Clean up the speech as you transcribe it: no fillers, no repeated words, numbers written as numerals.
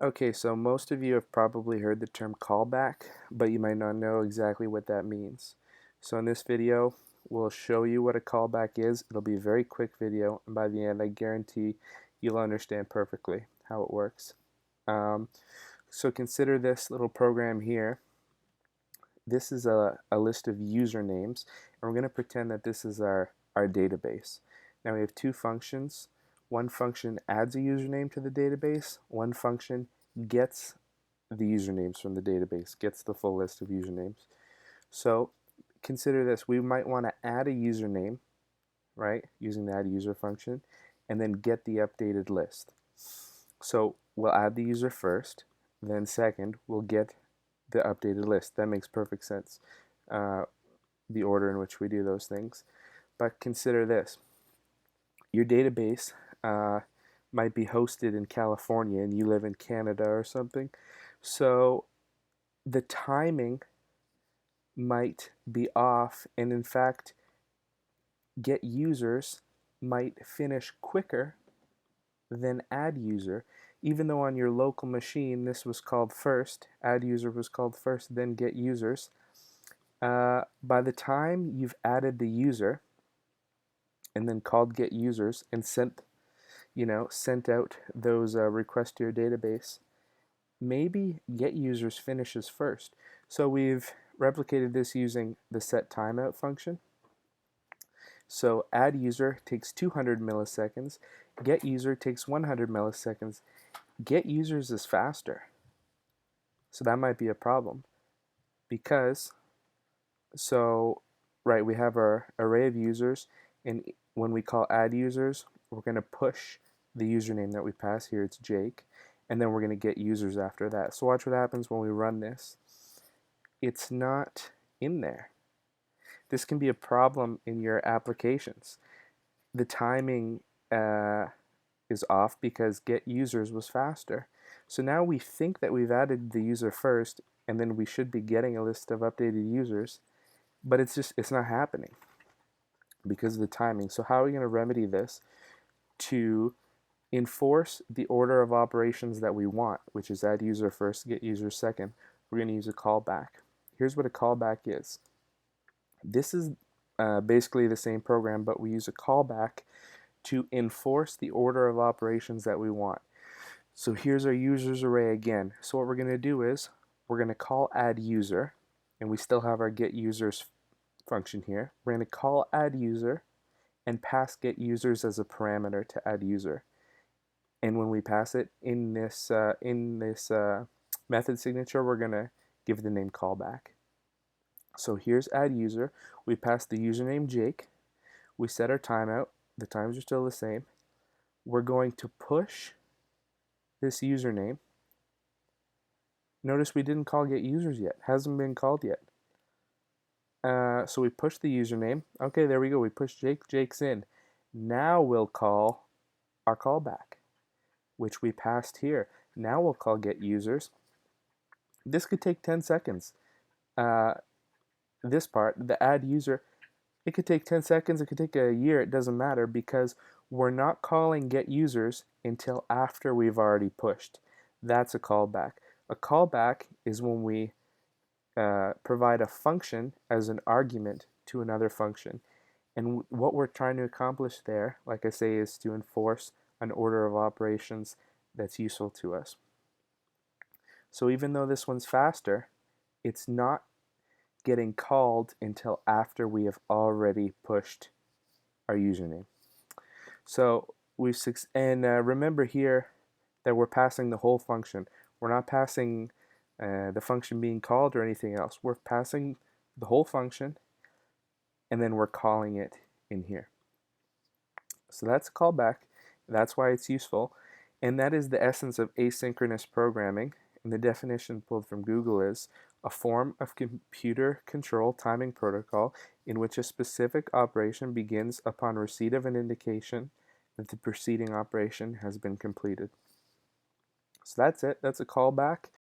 Okay, so most of you have probably heard the term callback, but you might not know exactly what that means. So in this video, we'll show you what a callback is. It'll be a very quick video, and by the end, I guarantee you'll understand perfectly how it works. Um, so consider this little program here. This is a list of usernames, and we're going to pretend that this is our database. Now we have two functions. One function adds a username to the database. One function gets the usernames from the database, gets the full list of usernames. So consider this. We might want to add a username, right, using the add user function, and then get the updated list. So we'll add the user first, then second, we'll get the updated list. That makes perfect sense, the order in which we do those things. But consider this. Your database might be hosted in California and you live in Canada or something. So the timing might be off, and in fact, get users might finish quicker than add user. Even though on your local machine this was called first, add user was called first, then get users. By the time you've added the user and then called get users and sent out those requests to your database, maybe get users finishes first. So we've replicated this using the set timeout function. So add user takes 200 milliseconds, get user takes 100 milliseconds. Get users is faster. So that might be a problem because, right, we have our array of users, and when we call add users, we're going to push the username that we pass here, it's Jake, and then we're going to get users after that. So watch what happens when we run this. It's not in there. This can be a problem in your applications. The timing is off because get users was faster. So now we think that we've added the user first, and then we should be getting a list of updated users, but it's not happening because of the timing. So how are we going to remedy this to enforce the order of operations that we want, which is add user first, get user second? We're going to use a callback. Here's what a callback is. This is basically the same program, but we use a callback to enforce the order of operations that we want. So here's our users array again. So what we're going to do is we're going to call add user, and we still have our get users function here. We're going to call add user and pass get users as a parameter to add user. And when we pass it in this method signature, we're going to give the name callback. So here's add user. We pass the username Jake. We set our timeout. The times are still the same. We're going to push this username. Notice we didn't call get users yet. Hasn't been called yet. So we push the username. Okay, there we go. We push Jake. Jake's in. Now we'll call our callback, which we passed here. Now we'll call get users. This could take 10 seconds. This part, the add user, it could take 10 seconds, it could take a year, it doesn't matter because we're not calling get users until after we've already pushed. That's a callback. A callback is when we provide a function as an argument to another function. And what we're trying to accomplish there, like I say, is to enforce an order of operations that's useful to us. So even though this one's faster, it's not getting called until after we have already pushed our username. So remember here that we're passing the whole function. We're not passing the function being called or anything else. We're passing the whole function, and then we're calling it in here. So that's a callback. That's why it's useful. And that is the essence of asynchronous programming. And the definition pulled from Google is a form of computer control timing protocol in which a specific operation begins upon receipt of an indication that the preceding operation has been completed. So that's it. That's a callback.